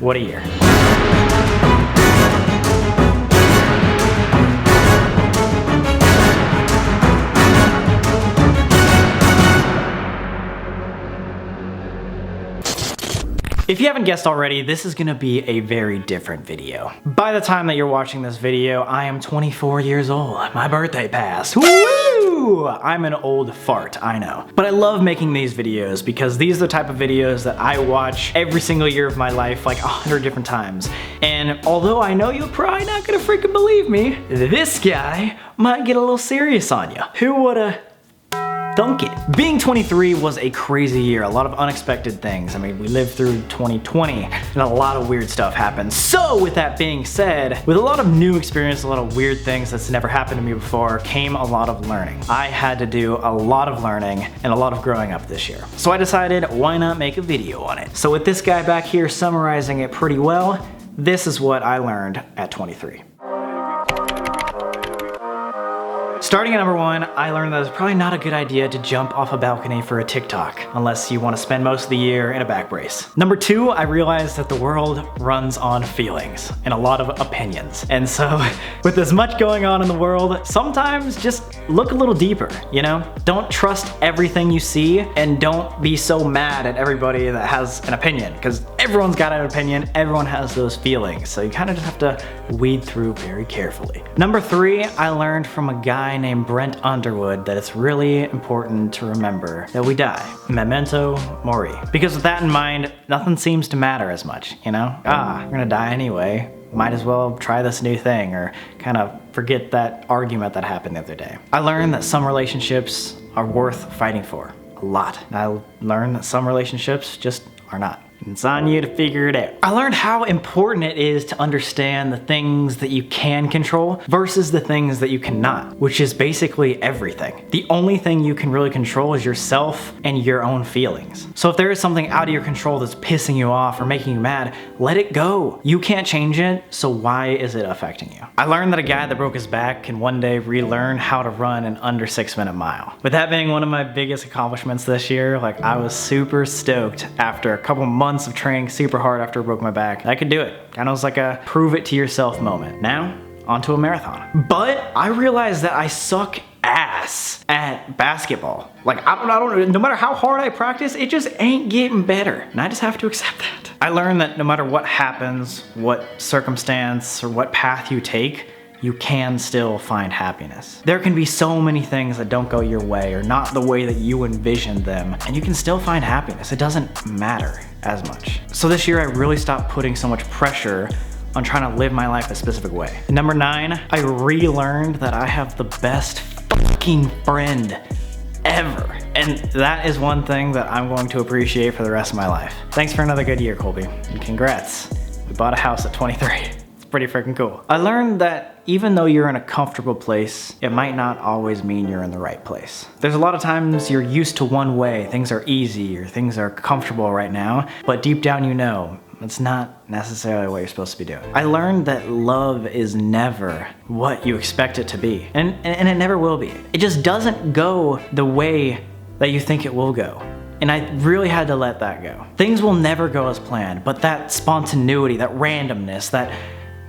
What a year. If you haven't guessed already, this is gonna be a very different video. By the time that you're watching this video, I am 24 years old. My birthday passed. Woo! I'm an old fart, I know. But I love making these videos because these are the type of videos that I watch every single year of my life, like 100 different times. And although I know you're probably not gonna freaking believe me, this guy might get a little serious on you. Who would've thunk it? Being 23 was a crazy year, a lot of unexpected things. I mean, we lived through 2020 and a lot of weird stuff happened. So with that being said, with a lot of new experience, a lot of weird things that's never happened to me before, came a lot of learning. I had to do a lot of learning and a lot of growing up this year. So I decided, why not make a video on it? So with this guy back here summarizing it pretty well, this is what I learned at 23. Starting at number 1, I learned that it's probably not a good idea to jump off a balcony for a TikTok, unless you want to spend most of the year in a back brace. Number 2, I realized that the world runs on feelings and a lot of opinions. And so, with as much going on in the world, sometimes just look a little deeper, you know? Don't trust everything you see, and don't be so mad at everybody that has an opinion, because everyone's got an opinion, everyone has those feelings, so you kind of just have to weed through very carefully. Number 3, I learned from a guy named Brent Underwood that it's really important to remember that we die. Memento mori. Because with that in mind, nothing seems to matter as much, you know? We're gonna die anyway. Might as well try this new thing, or kind of forget that argument that happened the other day. I learned that some relationships are worth fighting for. A lot. And I learned that some relationships just are not. It's on you to figure it out. I learned how important it is to understand the things that you can control versus the things that you cannot, which is basically everything. The only thing you can really control is yourself and your own feelings. So if there is something out of your control that's pissing you off or making you mad, let it go. You can't change it, so why is it affecting you? I learned that a guy that broke his back can one day relearn how to run an under 6-minute mile. With that being one of my biggest accomplishments this year, like I was super stoked after a couple months of training super hard after I broke my back. I could do it. Kind of was like a prove it to yourself moment. Now, onto a marathon. But I realized that I suck ass at basketball. Like, I don't, no matter how hard I practice, it just ain't getting better. And I just have to accept that. I learned that no matter what happens, what circumstance, or what path you take, you can still find happiness. There can be so many things that don't go your way or not the way that you envisioned them, and you can still find happiness. It doesn't matter as much. So this year I really stopped putting so much pressure on trying to live my life a specific way. Number 9, I relearned that I have the best fucking friend ever. And that is one thing that I'm going to appreciate for the rest of my life. Thanks for another good year, Colby, and congrats. We bought a house at 23. Pretty freaking cool. I learned that even though you're in a comfortable place, it might not always mean you're in the right place. There's a lot of times you're used to one way, things are easy or things are comfortable right now, but deep down you know, it's not necessarily what you're supposed to be doing. I learned that love is never what you expect it to be, and it never will be. It just doesn't go the way that you think it will go. And I really had to let that go. Things will never go as planned, but that spontaneity, that randomness, that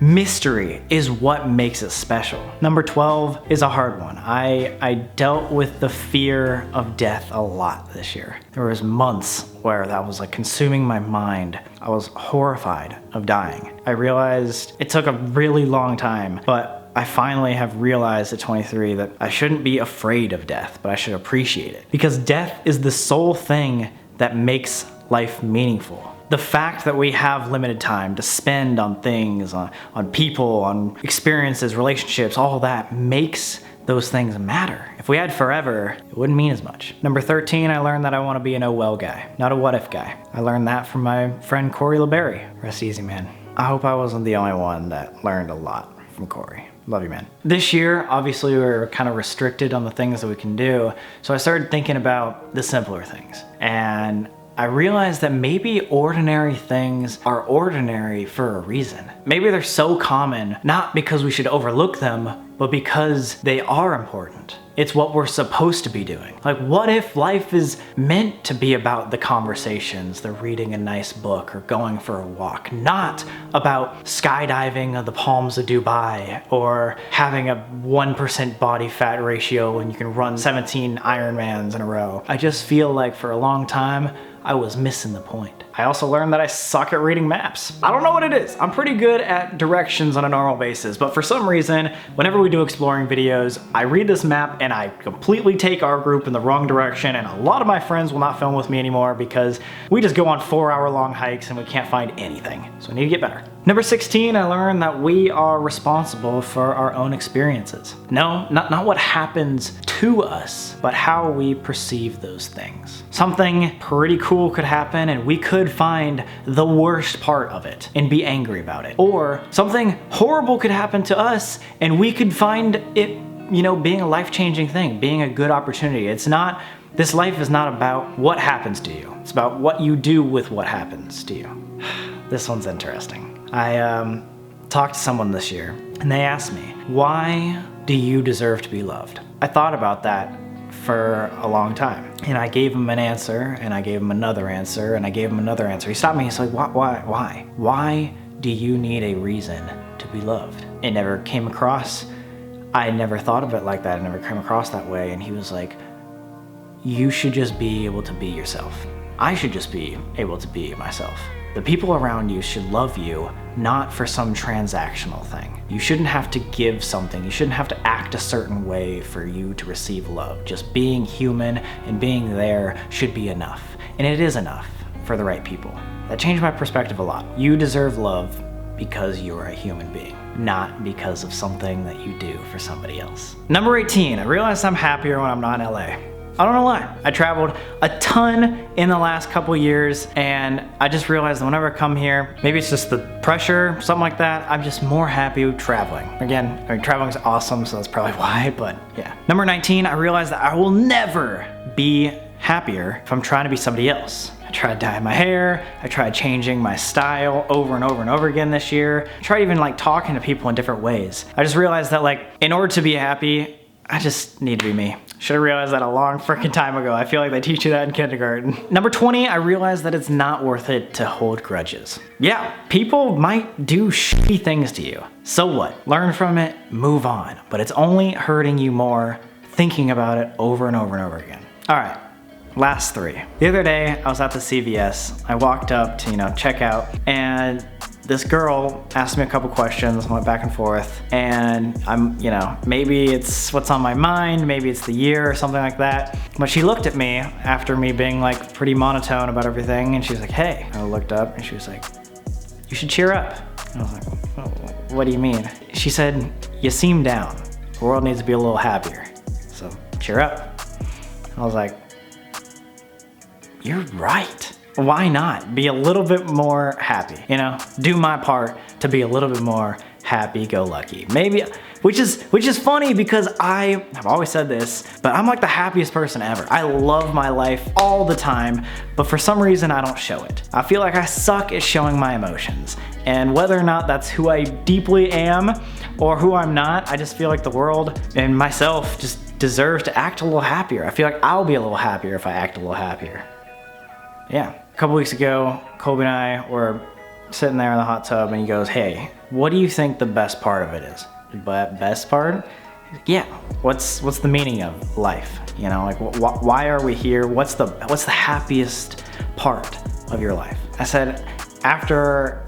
mystery is what makes it special. Number 12 is a hard one. I dealt with the fear of death a lot this year. There was months where that was like consuming my mind. I was horrified of dying. I realized it took a really long time, but I finally have realized at 23 that I shouldn't be afraid of death, but I should appreciate it. Because death is the sole thing that makes life meaningful. The fact that we have limited time to spend on things, on people, on experiences, relationships, all that makes those things matter. If we had forever, it wouldn't mean as much. Number 13, I learned that I want to be an oh well guy, not a what if guy. I learned that from my friend Corey LeBerry. Rest easy, man. I hope I wasn't the only one that learned a lot from Corey. Love you, man. This year, obviously, we were kind of restricted on the things that we can do, so I started thinking about the simpler things. And I realized that maybe ordinary things are ordinary for a reason. Maybe they're so common, not because we should overlook them, but because they are important. It's what we're supposed to be doing. Like, what if life is meant to be about the conversations, the reading a nice book, or going for a walk, not about skydiving on the palms of Dubai, or having a 1% body fat ratio and you can run 17 Ironmans in a row. I just feel like for a long time, I was missing the point. I also learned that I suck at reading maps. I don't know what it is. I'm pretty good at directions on a normal basis, but for some reason, whenever we do exploring videos, I read this map and I completely take our group in the wrong direction, and a lot of my friends will not film with me anymore because we just go on 4-hour-long hikes and we can't find anything. So I need to get better. Number 16, I learned that we are responsible for our own experiences. No, not what happens to us, but how we perceive those things. Something pretty cool could happen and we could find the worst part of it and be angry about it. Or something horrible could happen to us and we could find it, you know, being a life-changing thing, being a good opportunity. This life is not about what happens to you. It's about what you do with what happens to you. This one's interesting. I talked to someone this year and they asked me, why do you deserve to be loved? I thought about that for a long time. And I gave him an answer, and I gave him another answer, and I gave him another answer. He stopped me, he's like, why? Why do you need a reason to be loved? It never came across, I never thought of it like that, it never came across that way. And he was like, you should just be able to be yourself. I should just be able to be myself. The people around you should love you, not for some transactional thing. You shouldn't have to give something. You shouldn't have to act a certain way for you to receive love. Just being human and being there should be enough. And it is enough for the right people. That changed my perspective a lot. You deserve love because you're a human being, not because of something that you do for somebody else. Number 18, I realized I'm happier when I'm not in LA. I don't know why. I traveled a ton in the last couple years, and I just realized that whenever I come here, maybe it's just the pressure, something like that, I'm just more happy traveling. Again, I mean, traveling is awesome, so that's probably why, but yeah. Number 19, I realized that I will never be happier if I'm trying to be somebody else. I tried dyeing my hair, I tried changing my style over and over and over again this year. I tried even like talking to people in different ways. I just realized that like, in order to be happy, I just need to be me. Should have realized that a long freaking time ago. I feel like they teach you that in kindergarten. Number 20, I realized that it's not worth it to hold grudges. Yeah, people might do shitty things to you. So what? Learn from it, move on. But it's only hurting you more thinking about it over and over and over again. All right, last 3. The other day, I was at the CVS. I walked up to, check out, and this girl asked me a couple questions, went back and forth, and I'm, maybe it's what's on my mind, maybe it's the year or something like that. But she looked at me after me being like pretty monotone about everything, and she was like, hey. I looked up and she was like, you should cheer up. And I was like, oh, what do you mean? She said, you seem down. The world needs to be a little happier. So cheer up. I was like, you're right. Why not be a little bit more happy? Do my part to be a little bit more happy-go-lucky. Maybe, which is funny because I have always said this, but I'm like the happiest person ever. I love my life all the time, but for some reason I don't show it. I feel like I suck at showing my emotions, and whether or not that's who I deeply am or who I'm not, I just feel like the world and myself just deserves to act a little happier. I feel like I'll be a little happier if I act a little happier. Yeah. A couple weeks ago, Colby and I were sitting there in the hot tub and he goes, hey, what do you think the best part of it is? Best part? Yeah, what's the meaning of life? Why are we here? What's the happiest part of your life? I said, after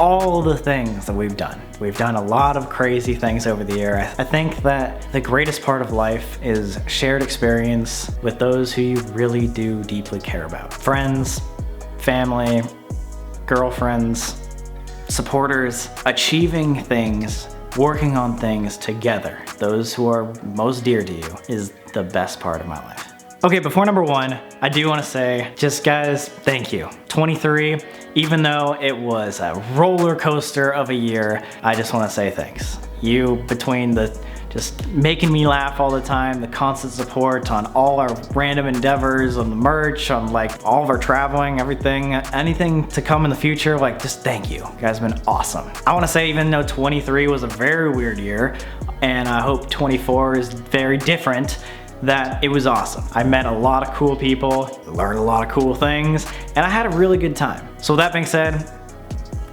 all the things that we've done a lot of crazy things over the year. I think that the greatest part of life is shared experience with those who you really do deeply care about. Friends, family, girlfriends, supporters, achieving things, working on things together. Those who are most dear to you is the best part of my life. Okay, before number 1, I do want to say, just guys, thank you. 23, even though it was a roller coaster of a year, I just want to say thanks. You, between the just making me laugh all the time, the constant support on all our random endeavors, on the merch, on like all of our traveling, everything, anything to come in the future, like just thank you. You guys have been awesome. I wanna say even though 23 was a very weird year, and I hope 24 is very different, that it was awesome. I met a lot of cool people, learned a lot of cool things, and I had a really good time. So with that being said,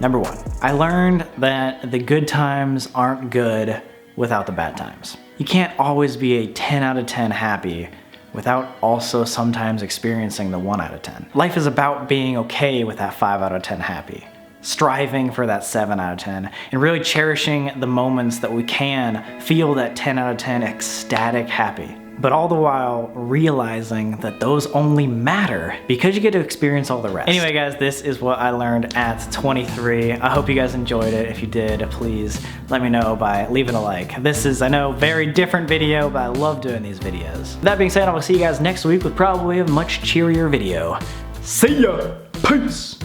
number one, I learned that the good times aren't good without the bad times. You can't always be a 10 out of 10 happy without also sometimes experiencing the 1 out of 10. Life is about being okay with that 5 out of 10 happy, striving for that 7 out of 10, and really cherishing the moments that we can feel that 10 out of 10 ecstatic happy. But all the while realizing that those only matter because you get to experience all the rest. Anyway guys, this is what I learned at 23. I hope you guys enjoyed it. If you did, please let me know by leaving a like. This is, I know, very different video, but I love doing these videos. That being said, I will see you guys next week with probably a much cheerier video. See ya! Peace!